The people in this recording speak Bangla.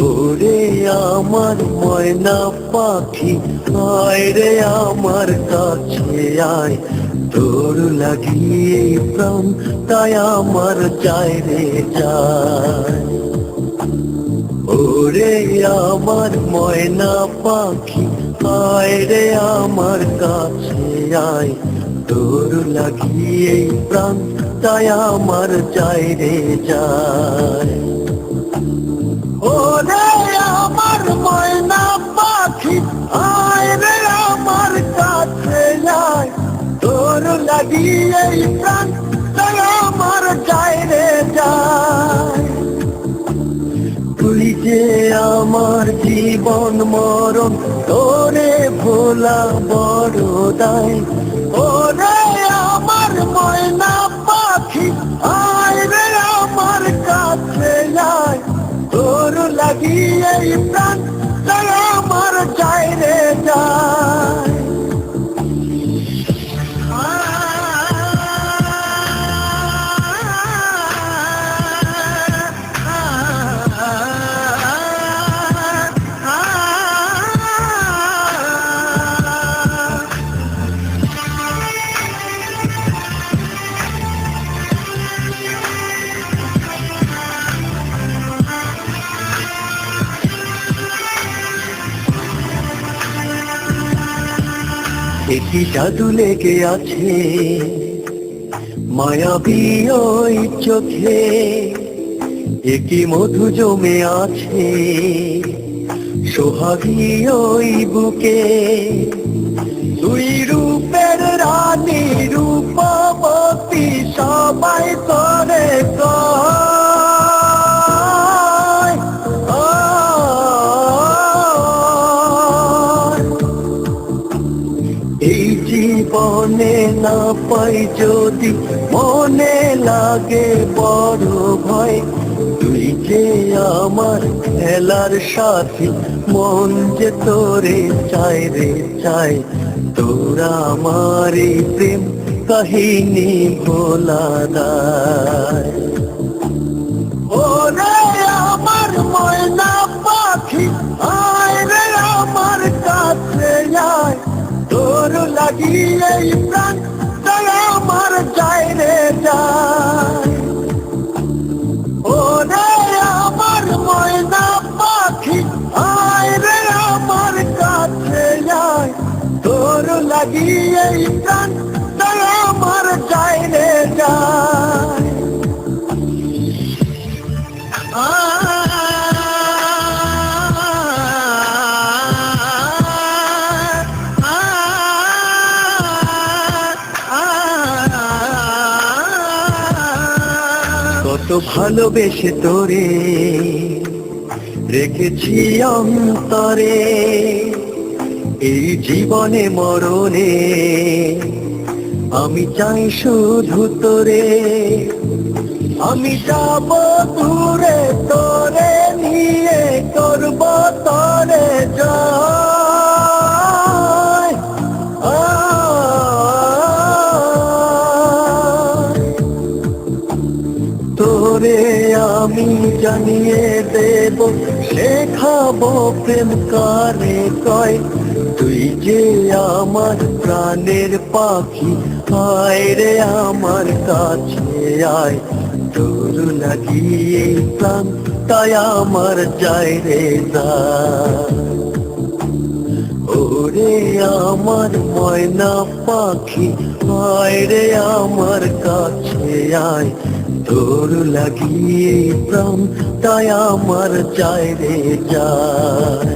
ওরে আমার ময়না পাখি, আয় রে আমার কাছে আয়, তোর লাগিয়ে প্রাণ তাই আমার যায় রে যায়। ওরে আমার ময়না পাখি, আয় রে আমার কাছে আয়, তোর লাগিয়ে প্রাণ তাই আমার যায় রে যায়। ওরে আমার ময়না পাখি, আয় রে আমার কাছে আয়, তোর লাগিয়ে প্রাণ তাই আমার যায় রে যায়। তুই যে আমার জীবন মরণ, তোরে ভোলা বড় দায়। ওরে আমার ময়না পাখি, আয় রে আমার কাছে আয়, তোর লাগিয়ে প্রাণ তাই আমার যায় রে যায়। একই জাদু লেগে আছে মায়াবী ওই চোখে, একই মধু জমে আছে সোহাগী ওই বুকে। দুই রূপের রানী রূপবতী সবাই করে কয়, এই জীবনে না পাই যদি মনে লাগে বড় ভয়। তুই যে আমার খেলার সাথী, মন যে তোরে চায় রে চায়, তোরা আমার এই প্রেম কাহিনী ভোলা দায়। ওরে আমার ময়না পাখি, আয় রে আমার কাছে আয়, তোর লাগিয়ে প্রাণ তাই আমার যায় রে যায়। ওরে আমার ময়না পাখি, আয় রে আমার কাছে আয়, তোর লাগিয়ে প্রাণ তাই আমার যায় রে যায়। কত ভালোবেসে তোরে রেখেছি অন্তরে, এই জীবনে মরণে আমি চাই শুধু তোরে। আমি যাব দূরে তোরে নিয়ে, করব তোরে জয়। তোরে আমি জানিয়ে দেব, শেখাবো প্রেম কারে কয়। তুই যে আমার প্রাণের পাখি, আয় রে আমার কাছে আয়, তোর লাগিয়ে প্রাণ তাই আমার যায় রে যায়। ওরে আমার ময়না পাখি, আয় রে আমার কাছে আয়, তোর লাগিয়ে প্রাণ তাই আমার যায় রে যায়।